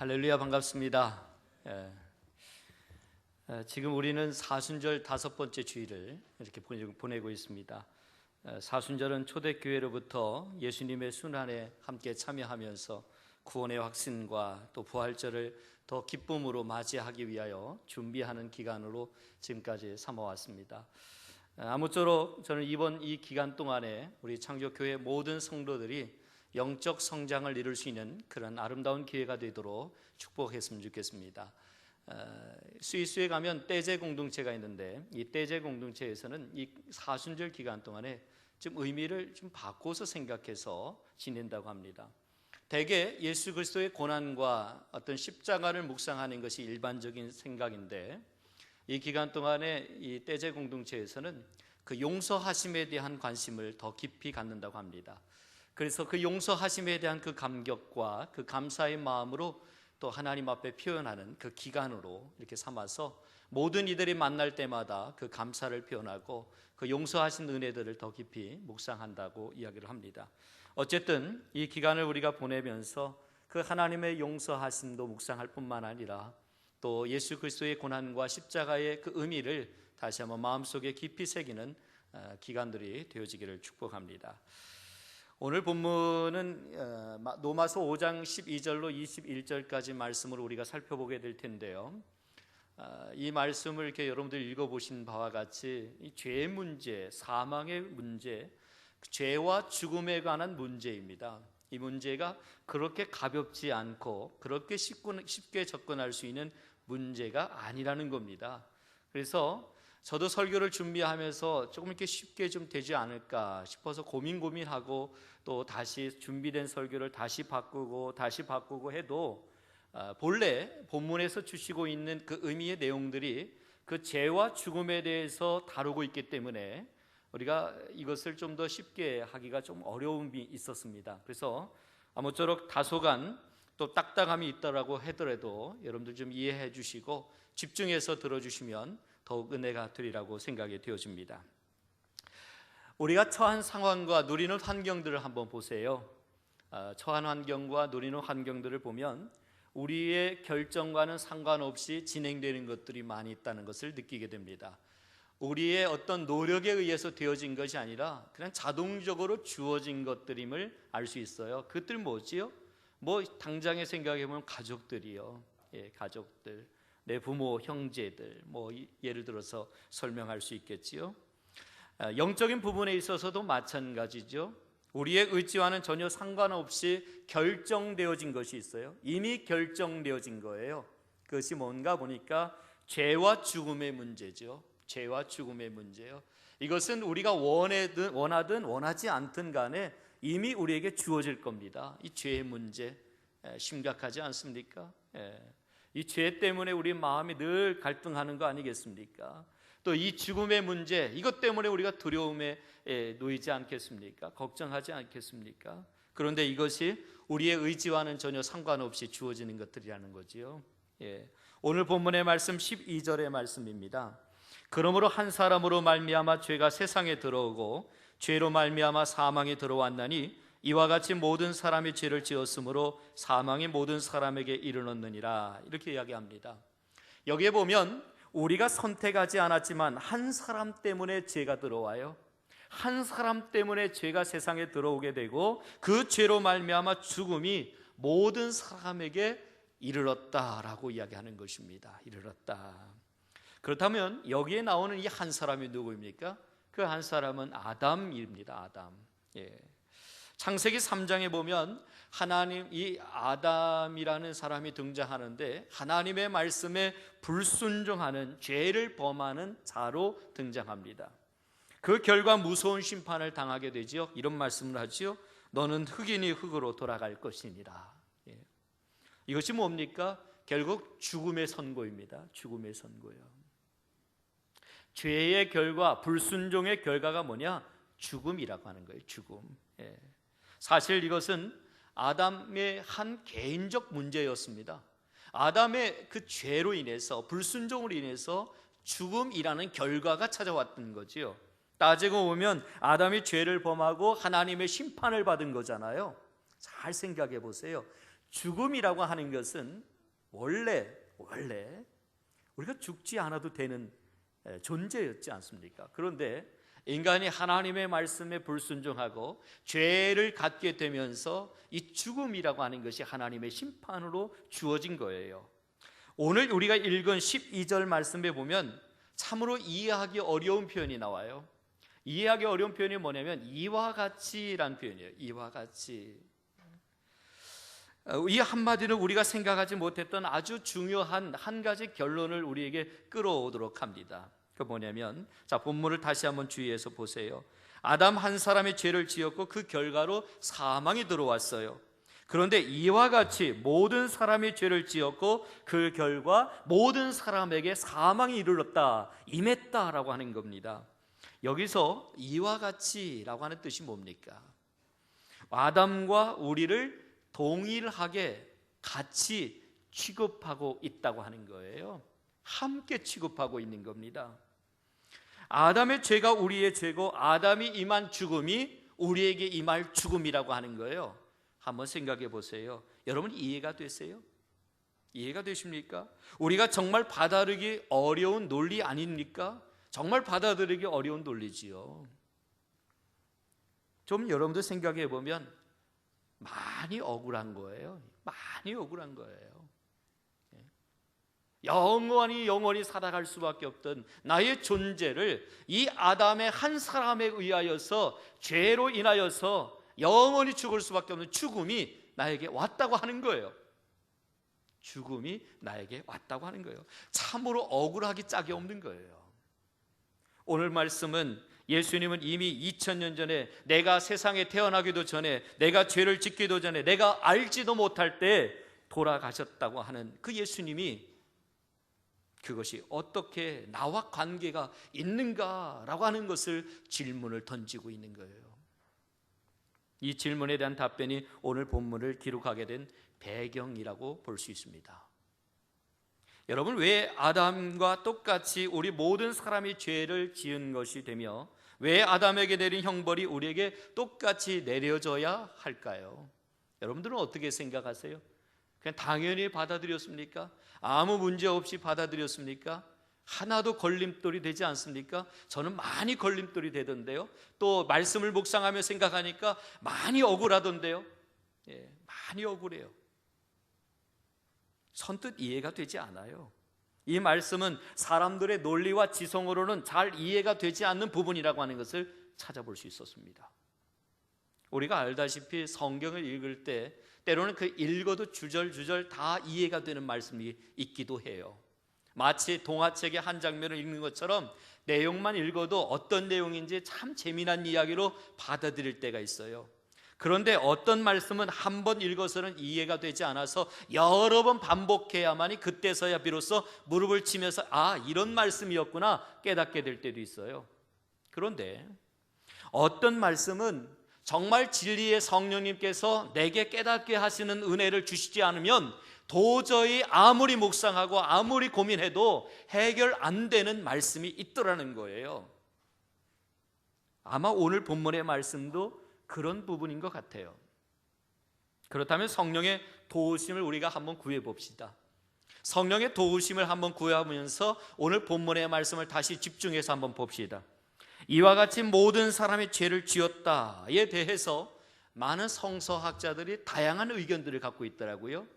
할렐루야, 반갑습니다. 지금 우리는 사순절 5번째 주일을 이렇게 보내고 있습니다. 사순절은 초대교회로부터 예수님의 순환에 함께 참여하면서 구원의 확신과 또 부활절을 더 기쁨으로 맞이하기 위하여 준비하는 기간으로 지금까지 삼아왔습니다. 아무쪼록 저는 이번 이 기간 동안에 우리 창조교회 모든 성도들이 영적 성장을 이룰 수 있는 그런 아름다운 기회가 되도록 축복했으면 좋겠습니다. 스위스에 가면 떼제 공동체가 있는데 이 떼제 공동체에서는 이 사순절 기간 동안에 좀 의미를 좀 바꿔서 생각해서 지낸다고 합니다. 대개 예수 그리스도의 고난과 어떤 십자가를 묵상하는 것이 일반적인 생각인데 이 기간 동안에 이 떼제 공동체에서는 그 용서하심에 대한 관심을 더 깊이 갖는다고 합니다. 그래서 그 용서하심에 대한 그 감격과 그 감사의 마음으로 또 하나님 앞에 표현하는 그 기간으로 이렇게 삼아서 모든 이들이 만날 때마다 그 감사를 표현하고 그 용서하신 은혜들을 더 깊이 묵상한다고 이야기를 합니다. 어쨌든 이 기간을 우리가 보내면서 그 하나님의 용서하심도 묵상할 뿐만 아니라 또 예수 그리스도의 고난과 십자가의 그 의미를 다시 한번 마음속에 깊이 새기는 기간들이 되어지기를 축복합니다. 오늘 본문은 로마서 5장 12절로 21절까지 말씀을 우리가 살펴보게 될 텐데요. 이 말씀을 이렇게 여러분들 읽어보신 바와 같이 이 죄의 문제, 사망의 문제, 죄와 죽음에 관한 문제입니다. 이 문제가 그렇게 가볍지 않고 그렇게 쉽게 접근할 수 있는 문제가 아니라는 겁니다. 그래서 저도 설교를 준비하면서 조금 이렇게 쉽게 좀 되지 않을까 싶어서 고민하고 또 다시 준비된 설교를 다시 바꾸고 해도 본래 본문에서 주시고 있는 그 의미의 내용들이 그 죄와 죽음에 대해서 다루고 있기 때문에 우리가 이것을 좀 더 쉽게 하기가 좀 어려움이 있었습니다. 그래서 아무쪼록 다소간 또 딱딱함이 있다라고 하더라도 여러분들 좀 이해해 주시고 집중해서 들어주시면 더욱 은혜가 되리라고 생각이 되어집니다. 우리가 처한 상황과 누리는 환경들을 한번 보세요. 처한 환경과 누리는 환경들을 보면 우리의 결정과는 상관없이 진행되는 것들이 많이 있다는 것을 느끼게 됩니다. 우리의 어떤 노력에 의해서 되어진 것이 아니라 그냥 자동적으로 주어진 것들임을 알 수 있어요. 그것들 뭐지요? 당장에 생각해 보면 가족들이요. 가족들. 내 부모, 형제들, 예를 들어서 설명할 수 있겠지요. 영적인 부분에 있어서도 마찬가지죠. 우리의 의지와는 전혀 상관없이 결정되어진 것이 있어요. 이미 결정되어진 거예요. 그것이 뭔가 보니까 죄와 죽음의 문제죠. 죄와 죽음의 문제요. 이것은 우리가 원하든 원하지 않든 간에 이미 우리에게 주어질 겁니다. 이 죄의 문제 심각하지 않습니까? 이 죄 때문에 우리 마음이 늘 갈등하는 거 아니겠습니까? 또 이 죽음의 문제, 이것 때문에 우리가 두려움에 놓이지 않겠습니까? 걱정하지 않겠습니까? 그런데 이것이 우리의 의지와는 전혀 상관없이 주어지는 것들이라는 거지요. 오늘 본문의 말씀 12절의 말씀입니다. 그러므로 한 사람으로 말미암아 죄가 세상에 들어오고 죄로 말미암아 사망이 들어왔나니 이와 같이 모든 사람이 죄를 지었으므로 사망이 모든 사람에게 이르렀느니라. 이렇게 이야기합니다. 여기에 보면 우리가 선택하지 않았지만 한 사람 때문에 죄가 들어와요. 한 사람 때문에 죄가 세상에 들어오게 되고 그 죄로 말미암아 죽음이 모든 사람에게 이르렀다라고 이야기하는 것입니다. 이르렀다. 그렇다면 여기에 나오는 이 한 사람이 누구입니까? 그 한 사람은 아담입니다. 아담. 창세기 3장에 보면 이 아담이라는 사람이 등장하는데 하나님의 말씀에 불순종하는 죄를 범하는 자로 등장합니다. 그 결과 무서운 심판을 당하게 되지요. 이런 말씀을 하지요. 너는 흙이니 흙으로 돌아갈 것이니라. 이것이 뭡니까? 결국 죽음의 선고입니다. 죽음의 선고요. 죄의 결과, 불순종의 결과가 뭐냐? 죽음이라고 하는 거예요. 죽음. 사실 이것은 아담의 한 개인적 문제였습니다. 아담의 그 죄로 인해서, 불순종으로 인해서 죽음이라는 결과가 찾아왔던 거지요. 따지고 보면 아담이 죄를 범하고 하나님의 심판을 받은 거잖아요. 잘 생각해 보세요. 죽음이라고 하는 것은 원래 우리가 죽지 않아도 되는 존재였지 않습니까? 그런데 인간이 하나님의 말씀에 불순종하고 죄를 갖게 되면서 이 죽음이라고 하는 것이 하나님의 심판으로 주어진 거예요. 오늘 우리가 읽은 12절 말씀에 보면 참으로 이해하기 어려운 표현이 나와요. 이해하기 어려운 표현이 뭐냐면 이와 같이란 표현이에요. 이와 같이. 이 한마디는 우리가 생각하지 못했던 아주 중요한 한 가지 결론을 우리에게 끌어오도록 합니다. 그 뭐냐면, 자, 본문을 다시 한번 주의해서 보세요. 아담 한 사람의 죄를 지었고 그 결과로 사망이 들어왔어요. 그런데 이와 같이 모든 사람이 죄를 지었고 그 결과 모든 사람에게 사망이 이르렀다, 임했다라고 하는 겁니다. 여기서 이와 같이라고 하는 뜻이 뭡니까? 아담과 우리를 동일하게 같이 취급하고 있다고 하는 거예요. 함께 취급하고 있는 겁니다. 아담의 죄가 우리의 죄고 아담이 임한 죽음이 우리에게 임할 죽음이라고 하는 거예요. 한번 생각해 보세요. 여러분 이해가 되세요? 이해가 되십니까? 우리가 정말 받아들이기 어려운 논리 아닙니까? 정말 받아들이기 어려운 논리지요. 좀 여러분도 생각해 보면 많이 억울한 거예요. 많이 억울한 거예요. 영원히 살아갈 수밖에 없던 나의 존재를 이 아담의 한 사람에 의하여서 죄로 인하여서 영원히 죽을 수밖에 없는 죽음이 나에게 왔다고 하는 거예요. 죽음이 나에게 왔다고 하는 거예요. 참으로 억울하기 짝이 없는 거예요. 오늘 말씀은 예수님은 이미 2000년 전에 내가 세상에 태어나기도 전에 내가 죄를 짓기도 전에 내가 알지도 못할 때 돌아가셨다고 하는 그 예수님이 그것이 어떻게 나와 관계가 있는가라고 하는 것을 질문을 던지고 있는 거예요. 이 질문에 대한 답변이 오늘 본문을 기록하게 된 배경이라고 볼 수 있습니다. 여러분, 왜 아담과 똑같이 우리 모든 사람이 죄를 지은 것이 되며 왜 아담에게 내린 형벌이 우리에게 똑같이 내려져야 할까요? 여러분들은 어떻게 생각하세요? 그냥 당연히 받아들였습니까? 아무 문제 없이 받아들였습니까? 하나도 걸림돌이 되지 않습니까? 저는 많이 걸림돌이 되던데요. 또 말씀을 묵상하며 생각하니까 많이 억울하던데요. 많이 억울해요. 선뜻 이해가 되지 않아요. 이 말씀은 사람들의 논리와 지성으로는 잘 이해가 되지 않는 부분이라고 하는 것을 찾아볼 수 있었습니다. 우리가 알다시피 성경을 읽을 때 때로는 그 읽어도 주절주절 다 이해가 되는 말씀이 있기도 해요. 마치 동화책의 한 장면을 읽는 것처럼 내용만 읽어도 어떤 내용인지 참 재미난 이야기로 받아들일 때가 있어요. 그런데 어떤 말씀은 한 번 읽어서는 이해가 되지 않아서 여러 번 반복해야만이 그때서야 비로소 무릎을 치면서 아, 이런 말씀이었구나 깨닫게 될 때도 있어요. 그런데 어떤 말씀은 정말 진리의 성령님께서 내게 깨닫게 하시는 은혜를 주시지 않으면 도저히 아무리 묵상하고 아무리 고민해도 해결 안 되는 말씀이 있더라는 거예요. 아마 오늘 본문의 말씀도 그런 부분인 것 같아요. 그렇다면 성령의 도우심을 우리가 한번 구해 봅시다. 성령의 도우심을 한번 구하면서 오늘 본문의 말씀을 다시 집중해서 한번 봅시다. 이와 같이 모든 사람이 죄를 지었다에 대해서 많은 성서학자들이 다양한 의견들을 갖고 있더라고요.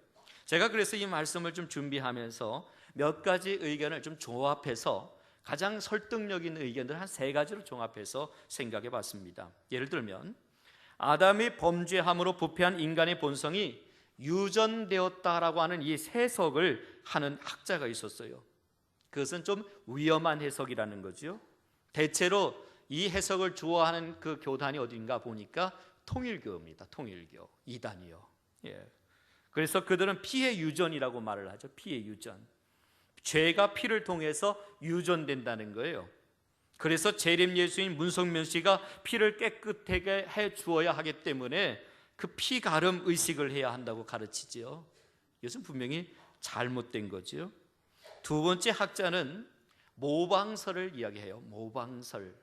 제가 그래서 이 말씀을 좀 준비하면서 몇 가지 의견을 좀 조합해서 가장 설득력 있는 의견들 한 3가지로 종합해서 생각해 봤습니다. 예를 들면 아담이 범죄함으로 부패한 인간의 본성이 유전되었다라고 하는 이 해석을 하는 학자가 있었어요. 그것은 좀 위험한 해석이라는 거죠. 대체로 이 해석을 좋아하는 그 교단이 어딘가 보니까 통일교입니다. 통일교 이단이요. 그래서 그들은 피해 유전이라고 말을 하죠. 피해 유전. 죄가 피를 통해서 유전된다는 거예요. 그래서 재림 예수인 문성면 씨가 피를 깨끗하게 해 주어야 하기 때문에 그 피 가름 의식을 해야 한다고 가르치지요. 이것은 분명히 잘못된 거죠. 두 번째 학자는 모방설을 이야기해요. 모방설.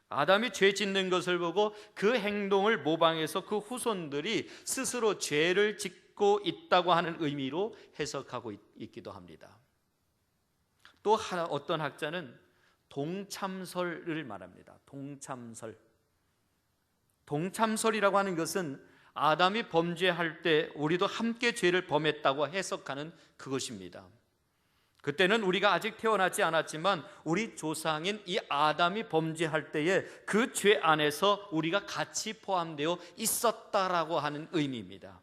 아담이 죄 짓는 것을 보고 그 행동을 모방해서 그 후손들이 스스로 죄를 짓게 짓고 있다고 하는 의미로 해석하고 있기도 합니다. 또 어떤 학자는 동참설을 말합니다. 동참설이라고 하는 것은 아담이 범죄할 때 우리도 함께 죄를 범했다고 해석하는 그것입니다. 그때는 우리가 아직 태어나지 않았지만 우리 조상인 이 아담이 범죄할 때에 그 죄 안에서 우리가 같이 포함되어 있었다라고 하는 의미입니다.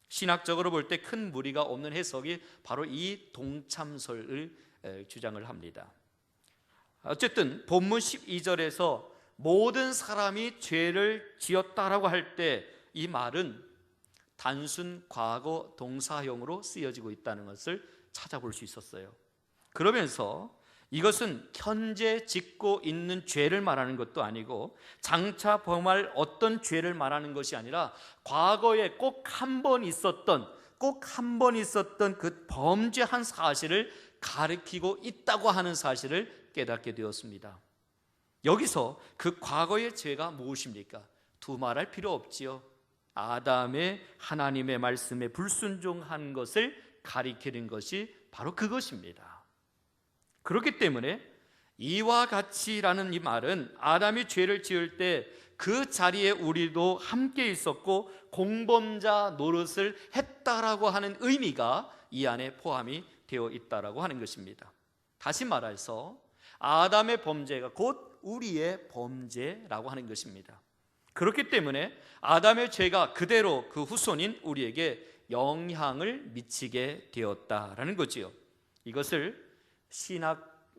신학적으로 볼 때 큰 무리가 없는 해석이 바로 이 동참설을 주장을 합니다. 어쨌든 본문 12절에서 모든 사람이 죄를 지었다라고 할 때 이 말은 단순 과거 동사형으로 쓰여지고 있다는 것을 찾아볼 수 있었어요. 그러면서 이것은 현재 짓고 있는 죄를 말하는 것도 아니고 장차 범할 어떤 죄를 말하는 것이 아니라 과거에 꼭 한 번 있었던 그 범죄한 사실을 가리키고 있다고 하는 사실을 깨닫게 되었습니다. 여기서 그 과거의 죄가 무엇입니까? 두말할 필요 없지요. 아담의 하나님의 말씀에 불순종한 것을 가리키는 것이 바로 그것입니다. 그렇기 때문에 이와 같이라는 이 말은 아담이 죄를 지을 때 그 자리에 우리도 함께 있었고 공범자 노릇을 했다라고 하는 의미가 이 안에 포함이 되어 있다라고 하는 것입니다. 다시 말해서 아담의 범죄가 곧 우리의 범죄라고 하는 것입니다. 그렇기 때문에 아담의 죄가 그대로 그 후손인 우리에게 영향을 미치게 되었다라는 거지요. 이것을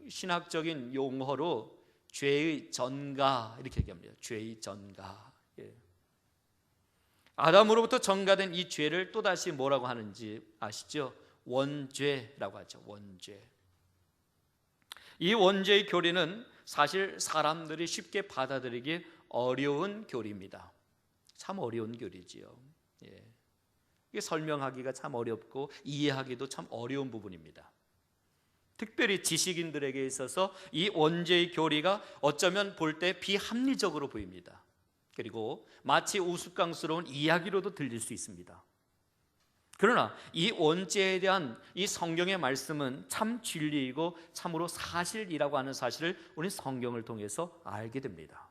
신학적인 용어로 죄의 전가 이렇게 얘기합니다. 죄의 전가. 아담으로부터 전가된 이 죄를 또다시 뭐라고 하는지 아시죠? 원죄라고 하죠. 원죄. 이 원죄의 교리는 사실 사람들이 쉽게 받아들이기 어려운 교리입니다. 참 어려운 교리지요. 이게 설명하기가 참 어렵고 이해하기도 참 어려운 부분입니다. 특별히 지식인들에게 있어서 이 원죄의 교리가 어쩌면 볼 때 비합리적으로 보입니다. 그리고 마치 우스꽝스러운 이야기로도 들릴 수 있습니다. 그러나 이 원죄에 대한 이 성경의 말씀은 참 진리이고 참으로 사실이라고 하는 사실을 우리는 성경을 통해서 알게 됩니다.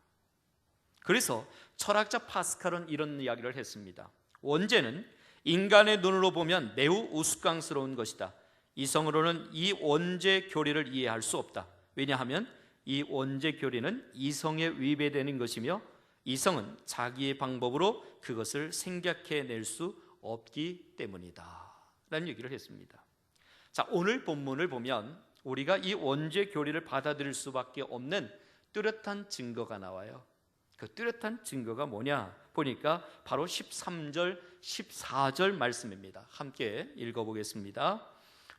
그래서 철학자 파스칼은 이런 이야기를 했습니다. 원죄는 인간의 눈으로 보면 매우 우스꽝스러운 것이다. 이성으로는 이 원죄 교리를 이해할 수 없다. 왜냐하면 이 원죄 교리는 이성에 위배되는 것이며 이성은 자기의 방법으로 그것을 생각해낼 수 없기 때문이다 라는 얘기를 했습니다. 자, 오늘 본문을 보면 우리가 이 원죄 교리를 받아들일 수밖에 없는 뚜렷한 증거가 나와요. 그 뚜렷한 증거가 뭐냐 보니까 바로 13절 14절 말씀입니다. 함께 읽어보겠습니다.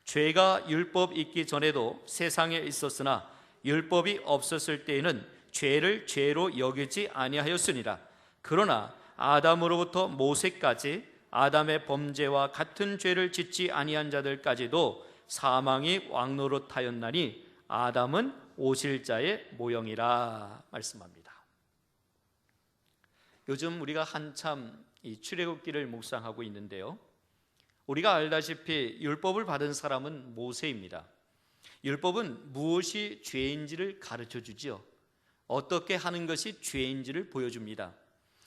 죄가 율법 있기 전에도 세상에 있었으나 율법이 없었을 때에는 죄를 죄로 여기지 아니하였으니라. 그러나 아담으로부터 모세까지 아담의 범죄와 같은 죄를 짓지 아니한 자들까지도 사망이 왕노릇하였나니 아담은 오실 자의 모형이라 말씀합니다. 요즘 우리가 한참 이 출애굽기를 묵상하고 있는데요. 우리가 알다시피 율법을 받은 사람은 모세입니다. 율법은 무엇이 죄인지를 가르쳐 주지요. 어떻게 하는 것이 죄인지를 보여줍니다.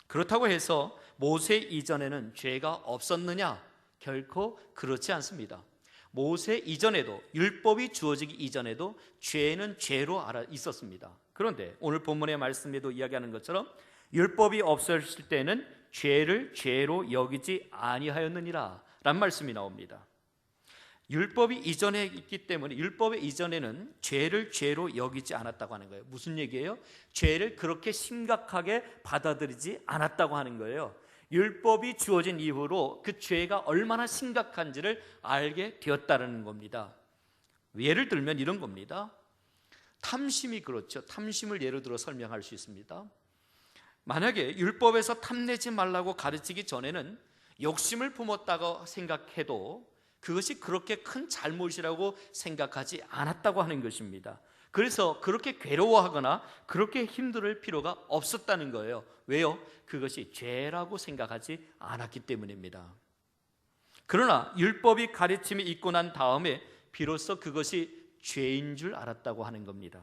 그렇다고 해서 모세 이전에는 죄가 없었느냐? 결코 그렇지 않습니다. 모세 이전에도 율법이 주어지기 이전에도 죄는 죄로 알아 있었습니다. 그런데 오늘 본문의 말씀에도 이야기하는 것처럼 율법이 없었을 때는 죄를 죄로 여기지 아니하였느니라 라는 말씀이 나옵니다. 율법이 이전에 있기 때문에 율법의 이전에는 죄를 죄로 여기지 않았다고 하는 거예요. 무슨 얘기예요? 죄를 그렇게 심각하게 받아들이지 않았다고 하는 거예요. 율법이 주어진 이후로 그 죄가 얼마나 심각한지를 알게 되었다는 겁니다. 예를 들면 이런 겁니다. 탐심이 그렇죠. 탐심을 예로 들어 설명할 수 있습니다. 만약에 율법에서 탐내지 말라고 가르치기 전에는 욕심을 품었다고 생각해도 그것이 그렇게 큰 잘못이라고 생각하지 않았다고 하는 것입니다. 그래서 그렇게 괴로워하거나 그렇게 힘들 필요가 없었다는 거예요. 왜요? 그것이 죄라고 생각하지 않았기 때문입니다. 그러나 율법이 가르침이 있고 난 다음에 비로소 그것이 죄인 줄 알았다고 하는 겁니다.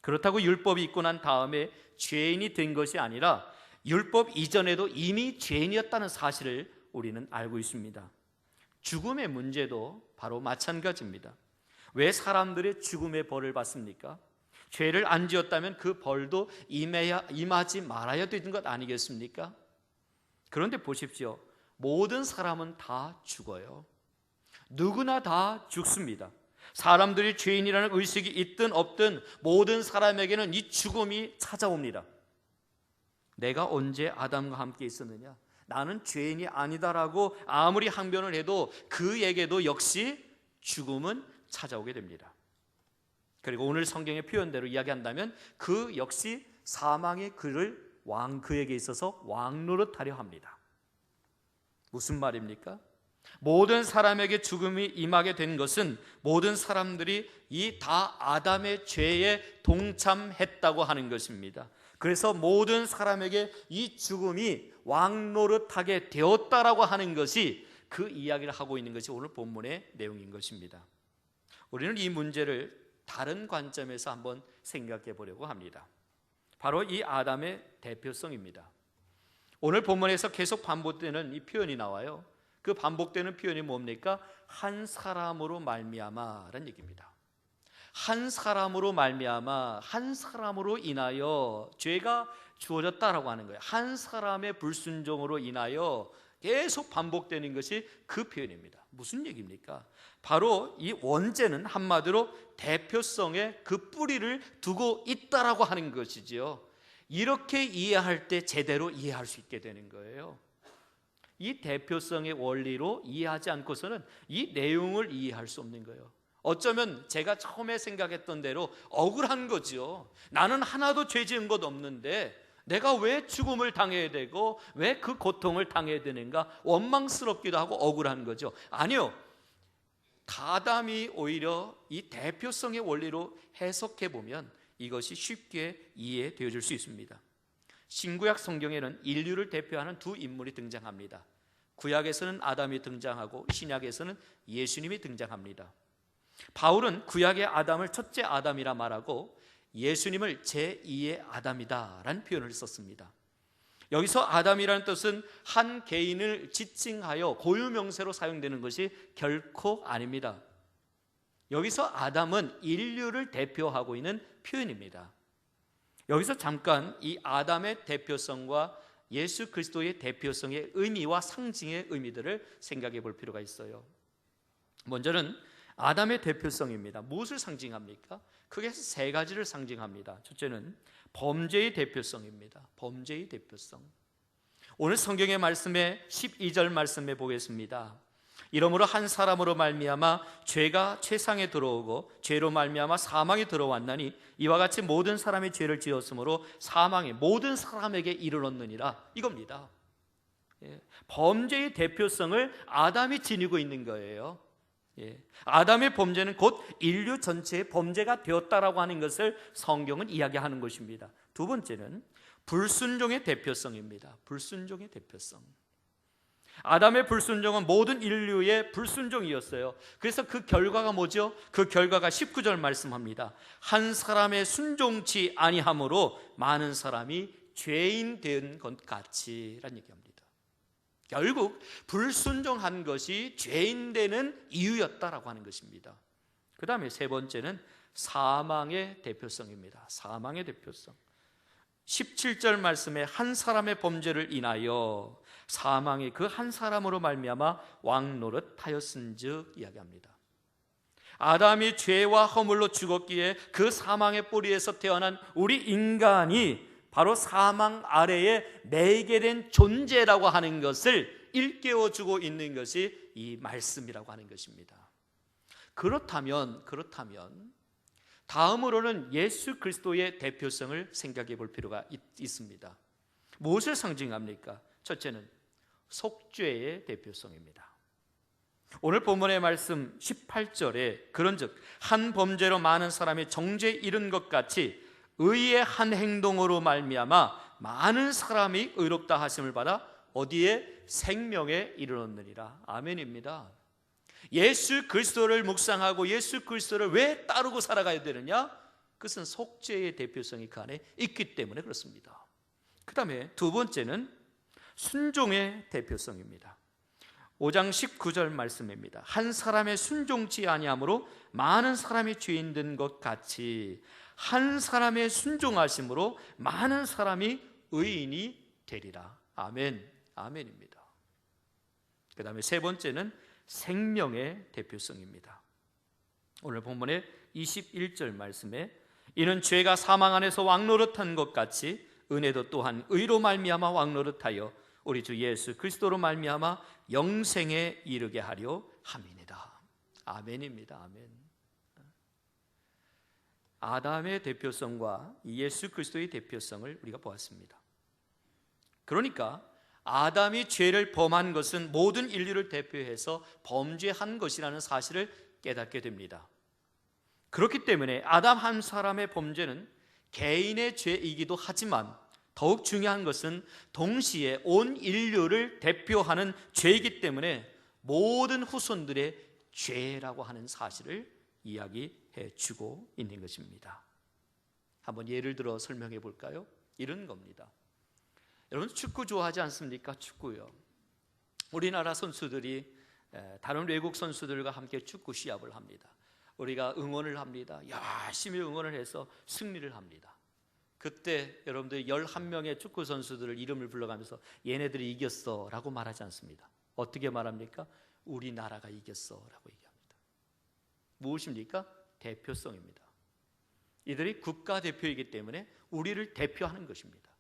그렇다고 율법이 있고 난 다음에 죄인이 된 것이 아니라 율법 이전에도 이미 죄인이었다는 사실을 우리는 알고 있습니다. 죽음의 문제도 바로 마찬가지입니다. 왜 사람들의 죽음의 벌을 받습니까? 죄를 안 지었다면 그 벌도 임하지 말아야 되는 것 아니겠습니까? 그런데 보십시오. 모든 사람은 다 죽어요. 누구나 다 죽습니다. 사람들이 죄인이라는 의식이 있든 없든 모든 사람에게는 이 죽음이 찾아옵니다. 내가 언제 아담과 함께 있었느냐? 나는 죄인이 아니다라고 아무리 항변을 해도 그에게도 역시 죽음은 찾아오게 됩니다. 그리고 오늘 성경의 표현대로 이야기한다면 그 역시 사망의 그에게 있어서 왕노릇하려 합니다. 무슨 말입니까? 모든 사람에게 죽음이 임하게 된 것은 모든 사람들이 이 다 아담의 죄에 동참했다고 하는 것입니다. 그래서 모든 사람에게 이 죽음이 왕노릇하게 되었다라고 하는 것이 그 이야기를 하고 있는 것이 오늘 본문의 내용인 것입니다. 우리는 이 문제를 다른 관점에서 한번 생각해 보려고 합니다. 바로 이 아담의 대표성입니다. 오늘 본문에서 계속 반복되는 이 표현이 나와요. 그 반복되는 표현이 뭡니까? 한 사람으로 말미암아라는 얘기입니다. 한 사람으로 말미암아, 한 사람으로 인하여 죄가 주어졌다라고 하는 거예요. 한 사람의 불순종으로 인하여 계속 반복되는 것이 그 표현입니다. 무슨 얘기입니까? 바로 이 원죄는 한마디로 대표성의 그 뿌리를 두고 있다라고 하는 것이지요. 이렇게 이해할 때 제대로 이해할 수 있게 되는 거예요. 이 대표성의 원리로 이해하지 않고서는 이 내용을 이해할 수 없는 거예요. 어쩌면 제가 처음에 생각했던 대로 억울한 거죠. 나는 하나도 죄 지은 것 없는데 내가 왜 죽음을 당해야 되고 왜 그 고통을 당해야 되는가, 원망스럽기도 하고 억울한 거죠. 아니요, 아담이 오히려 이 대표성의 원리로 해석해 보면 이것이 쉽게 이해되어질 수 있습니다. 신구약 성경에는 인류를 대표하는 두 인물이 등장합니다. 구약에서는 아담이 등장하고 신약에서는 예수님이 등장합니다. 바울은 구약의 아담을 첫째 아담이라 말하고 예수님을 제2의 아담이다라는 표현을 썼습니다. 여기서 아담이라는 뜻은 한 개인을 지칭하여 고유명사로 사용되는 것이 결코 아닙니다. 여기서 아담은 인류를 대표하고 있는 표현입니다. 여기서 잠깐 이 아담의 대표성과 예수 그리스도의 대표성의 의미와 상징의 의미들을 생각해 볼 필요가 있어요. 먼저는 아담의 대표성입니다. 무엇을 상징합니까? 크게 세 가지를 상징합니다. 첫째는 범죄의 대표성입니다. 범죄의 대표성. 오늘 성경의 말씀에 12절 말씀해 보겠습니다. 이러므로 한 사람으로 말미암아 죄가 세상에 들어오고 죄로 말미암아 사망이 들어왔나니 이와 같이 모든 사람이 죄를 지었으므로 사망이 모든 사람에게 이르렀느니라, 이겁니다. 범죄의 대표성을 아담이 지니고 있는 거예요. 아담의 범죄는 곧 인류 전체의 범죄가 되었다라고 하는 것을 성경은 이야기하는 것입니다. 두 번째는 불순종의 대표성입니다. 불순종의 대표성. 아담의 불순종은 모든 인류의 불순종이었어요. 그래서 그 결과가 뭐죠? 그 결과가 19절 말씀합니다. 한 사람의 순종치 아니함으로 많은 사람이 죄인 된 것 같이라는 얘기합니다. 결국 불순종한 것이 죄인 되는 이유였다라고 하는 것입니다. 그 다음에 세 번째는 사망의 대표성입니다. 사망의 대표성. 17절 말씀에 한 사람의 범죄를 인하여 사망이 그 한 사람으로 말미암아 왕노릇하였은즉 이야기합니다. 아담이 죄와 허물로 죽었기에 그 사망의 뿌리에서 태어난 우리 인간이 바로 사망 아래에 매이게 된 존재라고 하는 것을 일깨워주고 있는 것이 이 말씀이라고 하는 것입니다. 그렇다면 다음으로는 예수 그리스도의 대표성을 생각해 볼 필요가 있습니다. 무엇을 상징합니까? 첫째는 속죄의 대표성입니다. 오늘 본문의 말씀 18절에 그런즉 한 범죄로 많은 사람이 정죄에 이른 것 같이 의의 한 행동으로 말미암아 많은 사람이 의롭다 하심을 받아 어디에? 생명에 이르렀느니라. 아멘입니다. 예수 그리스도를 묵상하고 예수 그리스도를 왜 따르고 살아가야 되느냐? 그것은 속죄의 대표성이 그 안에 있기 때문에 그렇습니다. 그 다음에 두 번째는 순종의 대표성입니다. 5장 19절 말씀입니다. 한 사람의 순종치 아니함으로 많은 사람이 죄인 된 것 같이 한 사람의 순종하심으로 많은 사람이 의인이 되리라. 아멘. 아멘입니다. 그 다음에 세 번째는 생명의 대표성입니다. 오늘 본문의 21절 말씀에 이는 죄가 사망 안에서 왕노릇한 것 같이 은혜도 또한 의로 말미암아 왕노릇하여 우리 주 예수 그리스도로 말미암아 영생에 이르게 하려 함이니라. 아멘입니다. 아멘. 아담의 대표성과 예수 그리스도의 대표성을 우리가 보았습니다. 그러니까 아담이 죄를 범한 것은 모든 인류를 대표해서 범죄한 것이라는 사실을 깨닫게 됩니다. 그렇기 때문에 아담 한 사람의 범죄는 개인의 죄이기도 하지만 더욱 중요한 것은 동시에 온 인류를 대표하는 죄이기 때문에 모든 후손들의 죄라고 하는 사실을 이야기해 주고 있는 것입니다. 한번 예를 들어 설명해 볼까요? 이런 겁니다. 여러분 축구 좋아하지 않습니까? 축구요. 우리나라 선수들이 다른 외국 선수들과 함께 축구 시합을 합니다. 우리가 응원을 합니다. 열심히 응원을 해서 승리를 합니다. 그때 여러분들 11명의 축구 선수들을 이름을 불러가면서 얘네들이 이겼어 라고 말하지 않습니다. 어떻게 말합니까? 우리나라가 이겼어 라고 얘기합니다. 무엇입니까? 대표성입니다. 이들이 국가대표이기 때문에 우리를 대표하는 것입니다.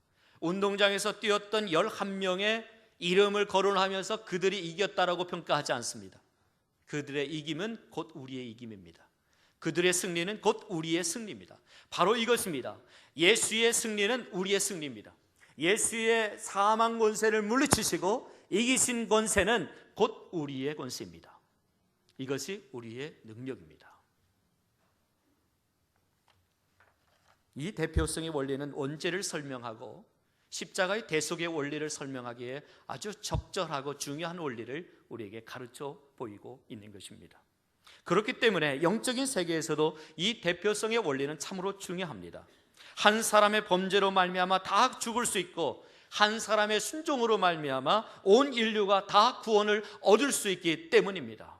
운동장에서 뛰었던 11명의 이름을 거론하면서 그들이 이겼다라고 평가하지 않습니다. 그들의 이김은 곧 우리의 이김입니다. 그들의 승리는 곧 우리의 승리입니다. 바로 이것입니다. 예수의 승리는 우리의 승리입니다. 예수의 사망 권세를 물리치시고 이기신 권세는 곧 우리의 권세입니다. 이것이 우리의 능력입니다. 이 대표성의 원리는 원죄를 설명하고 십자가의 대속의 원리를 설명하기에 아주 적절하고 중요한 원리를 우리에게 가르쳐 보이고 있는 것입니다. 그렇기 때문에 영적인 세계에서도 이 대표성의 원리는 참으로 중요합니다. 한 사람의 범죄로 말미암아 다 죽을 수 있고 한 사람의 순종으로 말미암아 온 인류가 다 구원을 얻을 수 있기 때문입니다.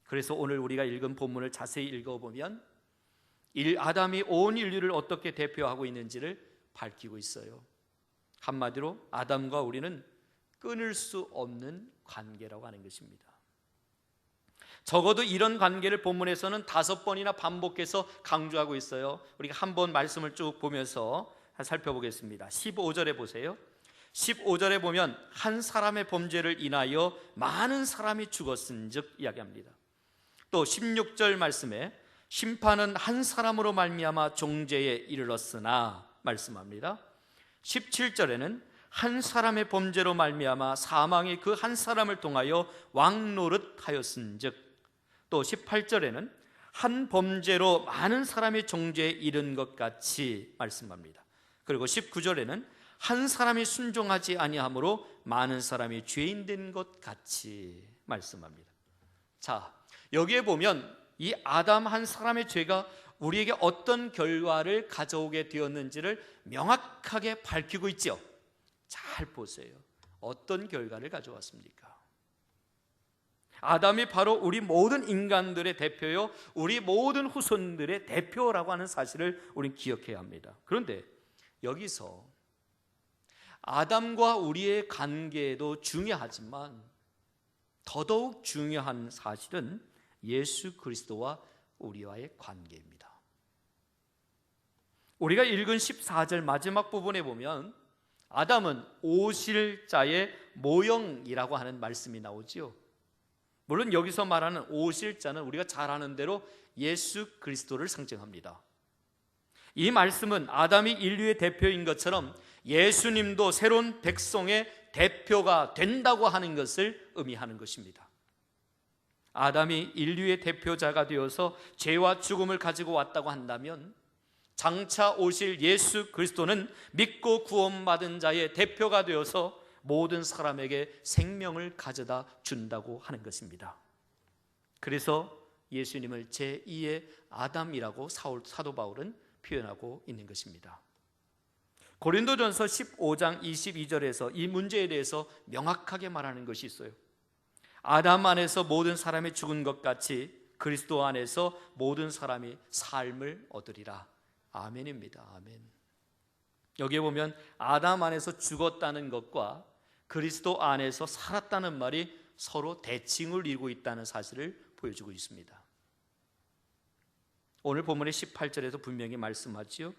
그래서 오늘 우리가 읽은 본문을 자세히 읽어보면 아담이 온 인류를 어떻게 대표하고 있는지를 밝히고 있어요. 한마디로 아담과 우리는 끊을 수 없는 관계라고 하는 것입니다. 적어도 이런 관계를 본문에서는 5번이나 반복해서 강조하고 있어요. 우리가 한번 말씀을 쭉 보면서 살펴보겠습니다. 15절에 보세요. 15절에 보면 한 사람의 범죄를 인하여 많은 사람이 죽었은즉 이야기합니다. 또 16절 말씀에 심판은 한 사람으로 말미암아 종죄에 이르렀으나 말씀합니다. 17절에는 한 사람의 범죄로 말미암아 사망이 그 한 사람을 통하여 왕노릇하였은즉 또 18절에는 한 범죄로 많은 사람이 종죄에 이른 것 같이 말씀합니다. 그리고 19절에는 한 사람이 순종하지 아니함으로 많은 사람이 죄인 된 것 같이 말씀합니다. 자, 여기에 보면 이 아담 한 사람의 죄가 우리에게 어떤 결과를 가져오게 되었는지를 명확하게 밝히고 있죠. 잘 보세요. 어떤 결과를 가져왔습니까? 아담이 바로 우리 모든 인간들의 대표요, 우리 모든 후손들의 대표라고 하는 사실을 우리는 기억해야 합니다. 그런데 여기서 아담과 우리의 관계도 중요하지만 더더욱 중요한 사실은 예수 그리스도와 우리와의 관계입니다. 우리가 읽은 14절 마지막 부분에 보면 아담은 오실자의 모형이라고 하는 말씀이 나오지요. 물론 여기서 말하는 오실자는 우리가 잘 아는 대로 예수 그리스도를 상징합니다. 이 말씀은 아담이 인류의 대표인 것처럼 예수님도 새로운 백성의 대표가 된다고 하는 것을 의미하는 것입니다. 아담이 인류의 대표자가 되어서 죄와 죽음을 가지고 왔다고 한다면 장차 오실 예수 그리스도는 믿고 구원받은 자의 대표가 되어서 모든 사람에게 생명을 가져다 준다고 하는 것입니다. 그래서 예수님을 제2의 아담이라고 사도 바울은 표현하고 있는 것입니다. 고린도전서 15장 22절에서 이 문제에 대해서 명확하게 말하는 것이 있어요. 아담 안에서 모든 사람이 죽은 것 같이 그리스도 안에서 모든 사람이 삶을 얻으리라. 아멘입니다. 아멘. 여기에 보면 아담 안에서 죽었다는 것과 그리스도 안에서 살았다는 말이 서로 대칭을 이루고 있다는 사실을 보여주고 있습니다. 오늘 본문의 18절에도 분명히 말씀하지요.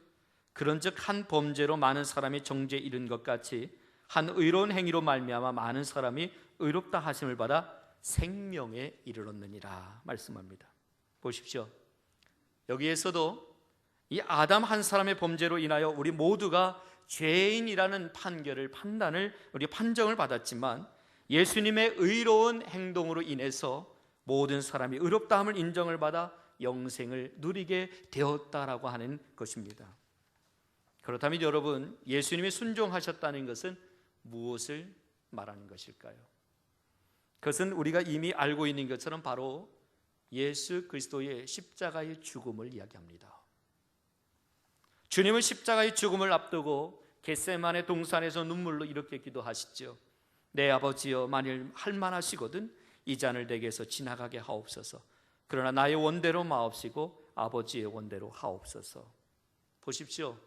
그런즉 한 범죄로 많은 사람이 정죄에 이른 것 같이 한 의로운 행위로 말미암아 많은 사람이 의롭다 하심을 받아 생명에 이르렀느니라 말씀합니다. 보십시오. 여기에서도 이 아담 한 사람의 범죄로 인하여 우리 모두가 죄인이라는 판단을 우리 판정을 받았지만 예수님의 의로운 행동으로 인해서 모든 사람이 의롭다함을 인정을 받아 영생을 누리게 되었다라고 하는 것입니다. 그렇다면 여러분, 예수님이 순종하셨다는 것은 무엇을 말하는 것일까요? 그것은 우리가 이미 알고 있는 것처럼 바로 예수 그리스도의 십자가의 죽음을 이야기합니다. 주님은 십자가의 죽음을 앞두고 겟세마네 동산에서 눈물로 이렇게 기도하시죠. 내 아버지여, 만일 할만하시거든 이 잔을 내게서 지나가게 하옵소서. 그러나 나의 원대로 마옵시고 아버지의 원대로 하옵소서. 보십시오.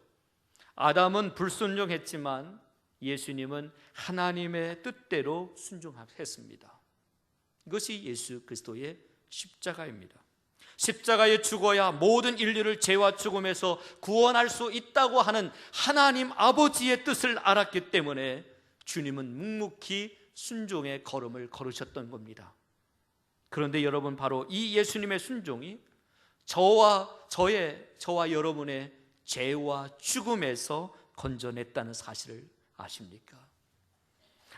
아담은 불순종했지만 예수님은 하나님의 뜻대로 순종했습니다. 이것이 예수 그리스도의 십자가입니다. 십자가에 죽어야 모든 인류를 죄와 죽음에서 구원할 수 있다고 하는 하나님 아버지의 뜻을 알았기 때문에 주님은 묵묵히 순종의 걸음을 걸으셨던 겁니다. 그런데 여러분, 바로 이 예수님의 순종이 저와 여러분의 죄와 죽음에서 건져냈다는 사실을 아십니까?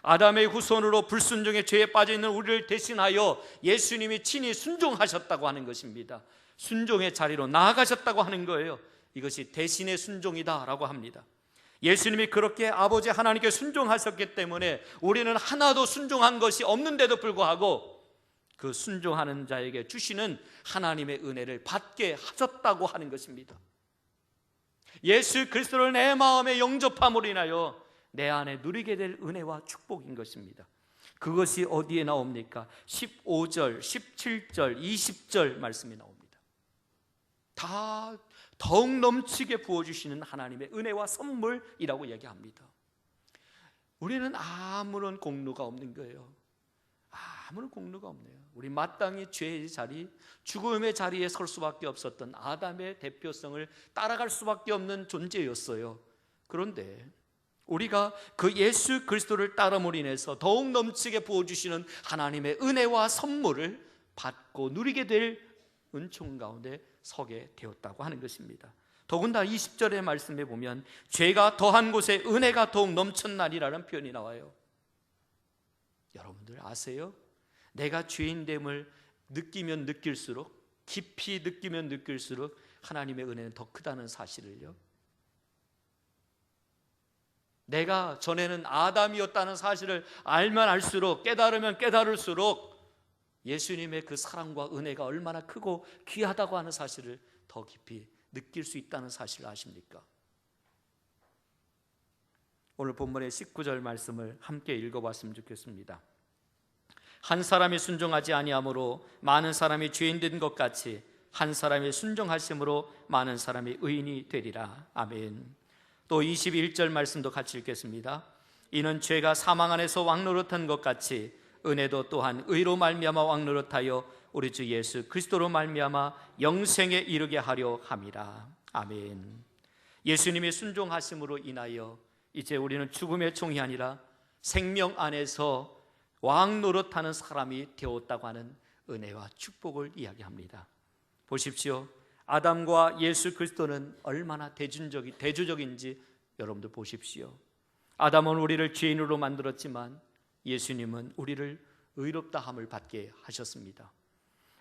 아담의 후손으로 불순종의 죄에 빠져있는 우리를 대신하여 예수님이 친히 순종하셨다고 하는 것입니다. 순종의 자리로 나아가셨다고 하는 거예요. 이것이 대신의 순종이다라고 합니다. 예수님이 그렇게 아버지 하나님께 순종하셨기 때문에 우리는 하나도 순종한 것이 없는데도 불구하고 그 순종하는 자에게 주시는 하나님의 은혜를 받게 하셨다고 하는 것입니다. 예수 그리스도를 내 마음에 영접함으로 인하여 내 안에 누리게 될 은혜와 축복인 것입니다. 그것이 어디에 나옵니까? 15절, 17절, 20절 말씀이 나옵니다. 다 더욱 넘치게 부어주시는 하나님의 은혜와 선물이라고 얘기합니다. 우리는 아무런 공로가 없는 거예요. 아무런 공로가 없네요. 우리 마땅히 죄의 자리, 죽음의 자리에 설 수밖에 없었던 아담의 대표성을 따라갈 수밖에 없는 존재였어요. 그런데 우리가 그 예수 그리스도를 따름으로 인해서 더욱 넘치게 부어주시는 하나님의 은혜와 선물을 받고 누리게 될 은총 가운데 서게 되었다고 하는 것입니다. 더군다나 20절의 말씀에 보면 죄가 더한 곳에 은혜가 더욱 넘쳤나니라는 표현이 나와요. 여러분들 아세요? 내가 죄인됨을 느끼면 느낄수록, 깊이 느끼면 느낄수록 하나님의 은혜는 더 크다는 사실을요, 내가 전에는 아담이었다는 사실을 알면 알수록, 깨달으면 깨달을수록 예수님의 그 사랑과 은혜가 얼마나 크고 귀하다고 하는 사실을 더 깊이 느낄 수 있다는 사실을 아십니까? 오늘 본문의 19절 말씀을 함께 읽어봤으면 좋겠습니다. 한 사람이 순종하지 아니함으로 많은 사람이 죄인 된 것 같이 한 사람이 순종하심으로 많은 사람이 의인이 되리라. 아멘. 또 21절 말씀도 같이 읽겠습니다. 이는 죄가 사망 안에서 왕노릇한 것 같이 은혜도 또한 의로 말미암아 왕노릇하여 우리 주 예수 그리스도로 말미암아 영생에 이르게 하려 함이라. 아멘. 예수님의 순종하심으로 인하여 이제 우리는 죽음의 종이 아니라 생명 안에서 왕노릇하는 사람이 되었다고 하는 은혜와 축복을 이야기합니다. 보십시오. 아담과 예수 그리스도는 얼마나 대조적인지 여러분들 보십시오. 아담은 우리를 죄인으로 만들었지만 예수님은 우리를 의롭다함을 받게 하셨습니다.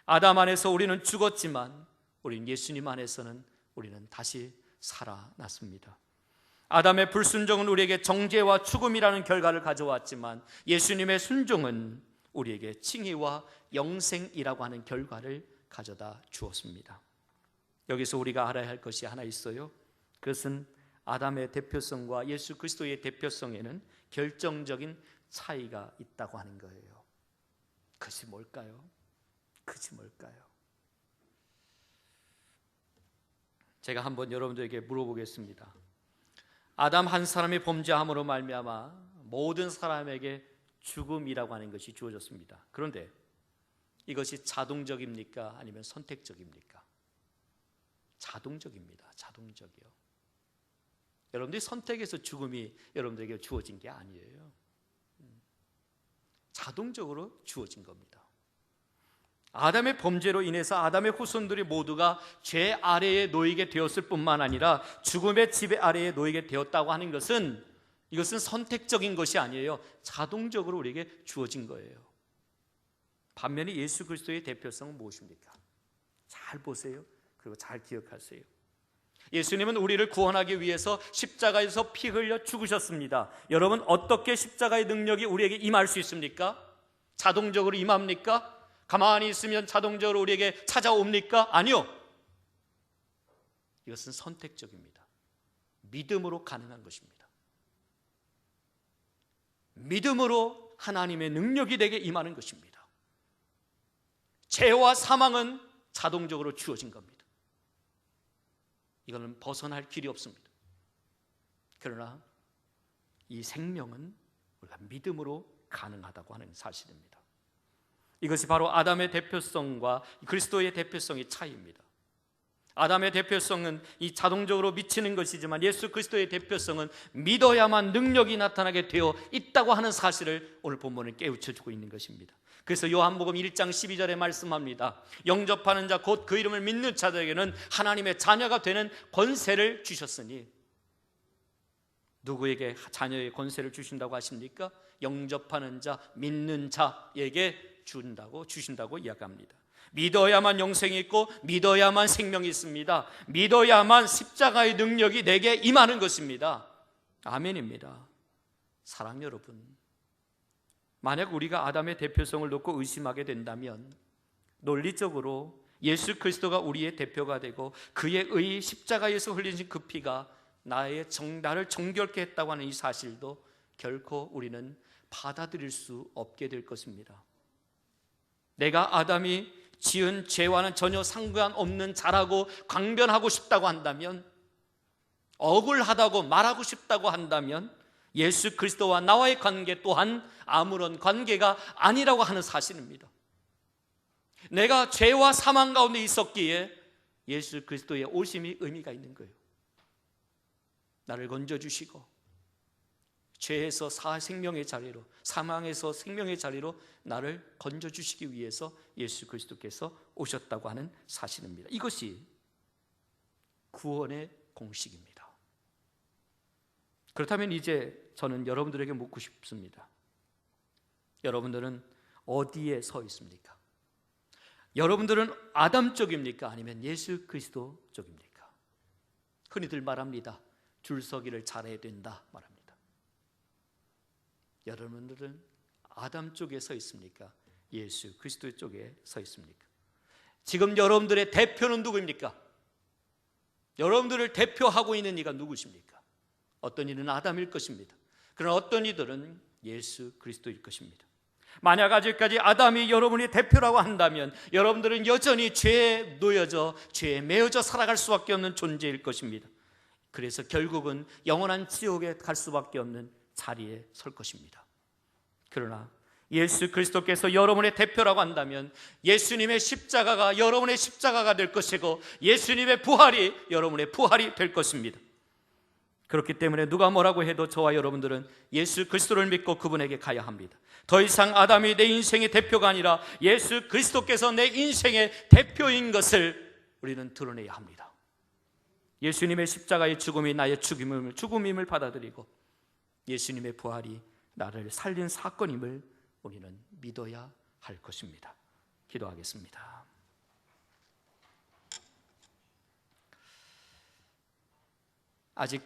아담 안에서 우리는 죽었지만 우리는 예수님 안에서는 우리는 다시 살아났습니다. 아담의 불순종은 우리에게 정죄와 죽음이라는 결과를 가져왔지만 예수님의 순종은 우리에게 칭의와 영생이라고 하는 결과를 가져다 주었습니다. 여기서 우리가 알아야 할 것이 하나 있어요. 그것은 아담의 대표성과 예수 그리스도의 대표성에는 결정적인 차이가 있다고 하는 거예요. 그것이 뭘까요? 제가 한번 여러분들에게 물어보겠습니다. 아담 한 사람이 범죄함으로 말미암아 모든 사람에게 죽음이라고 하는 것이 주어졌습니다. 그런데 이것이 자동적입니까? 아니면 선택적입니까? 자동적입니다. 자동적이요. 여러분들이 선택해서 죽음이 여러분들에게 주어진 게 아니에요. 자동적으로 주어진 겁니다. 아담의 범죄로 인해서 아담의 후손들이 모두가 죄 아래에 놓이게 되었을 뿐만 아니라 죽음의 지배 아래에 놓이게 되었다고 하는 것은 이것은 선택적인 것이 아니에요. 자동적으로 우리에게 주어진 거예요. 반면에 예수 그리스도의 대표성은 무엇입니까? 잘 보세요. 그리고 잘 기억하세요. 예수님은 우리를 구원하기 위해서 십자가에서 피 흘려 죽으셨습니다. 여러분, 어떻게 십자가의 능력이 우리에게 임할 수 있습니까? 자동적으로 임합니까? 가만히 있으면 자동적으로 우리에게 찾아옵니까? 아니요. 이것은 선택적입니다. 믿음으로 가능한 것입니다. 믿음으로 하나님의 능력이 내게 임하는 것입니다. 죄와 사망은 자동적으로 주어진 겁니다. 이거는 벗어날 길이 없습니다. 그러나 이 생명은 우리가 믿음으로 가능하다고 하는 사실입니다. 이것이 바로 아담의 대표성과 그리스도의 대표성의 차이입니다. 아담의 대표성은 이 자동적으로 미치는 것이지만 예수 그리스도의 대표성은 믿어야만 능력이 나타나게 되어 있다고 하는 사실을 오늘 본문은 깨우쳐주고 있는 것입니다. 그래서 요한복음 1장 12절에 말씀합니다. 영접하는 자 곧 그 이름을 믿는 자들에게는 하나님의 자녀가 되는 권세를 주셨으니, 누구에게 자녀의 권세를 주신다고 하십니까? 영접하는 자, 믿는 자에게 주신다고 이야기합니다. 믿어야만 영생이 있고 믿어야만 생명이 있습니다. 믿어야만 십자가의 능력이 내게 임하는 것입니다. 아멘입니다. 사랑 여러분, 만약 우리가 아담의 대표성을 놓고 의심하게 된다면 논리적으로 예수 그리스도가 우리의 대표가 되고 그의 의 십자가에서 흘리신 그 피가 나를 정결케 했다고 하는 이 사실도 결코 우리는 받아들일 수 없게 될 것입니다. 내가 아담이 지은 죄와는 전혀 상관없는 자라고 강변하고 싶다고 한다면, 억울하다고 말하고 싶다고 한다면 예수 그리스도와 나와의 관계 또한 아무런 관계가 아니라고 하는 사실입니다. 내가 죄와 사망 가운데 있었기에 예수 그리스도의 오심이 의미가 있는 거예요. 나를 건져주시고 죄에서 생명의 자리로, 사망에서 생명의 자리로 나를 건져주시기 위해서 예수 그리스도께서 오셨다고 하는 사실입니다. 이것이 구원의 공식입니다. 그렇다면 이제 저는 여러분들에게 묻고 싶습니다. 여러분들은 어디에 서 있습니까? 여러분들은 아담 쪽입니까? 아니면 예수 그리스도 쪽입니까? 흔히들 말합니다. 줄서기를 잘해야 된다 말합니다. 여러분들은 아담 쪽에 서 있습니까? 예수 그리스도 쪽에 서 있습니까? 지금 여러분들의 대표는 누구입니까? 여러분들을 대표하고 있는 이가 누구십니까? 어떤 이는 아담일 것입니다. 그러나 어떤 이들은 예수 그리스도일 것입니다. 만약 아직까지 아담이 여러분의 대표라고 한다면 여러분들은 여전히 죄에 놓여져 죄에 매여져 살아갈 수밖에 없는 존재일 것입니다. 그래서 결국은 영원한 지옥에 갈 수밖에 없는 자리에 설 것입니다. 그러나 예수 그리스도께서 여러분의 대표라고 한다면 예수님의 십자가가 여러분의 십자가가 될 것이고 예수님의 부활이 여러분의 부활이 될 것입니다. 그렇기 때문에 누가 뭐라고 해도 저와 여러분들은 예수 그리스도를 믿고 그분에게 가야 합니다. 더 이상 아담이 내 인생의 대표가 아니라 예수 그리스도께서 내 인생의 대표인 것을 우리는 드러내야 합니다. 예수님의 십자가의 죽음이 나의 죽음임을 받아들이고 예수님의 부활이 나를 살린 사건임을 우리는 믿어야 할 것입니다. 기도하겠습니다. 아직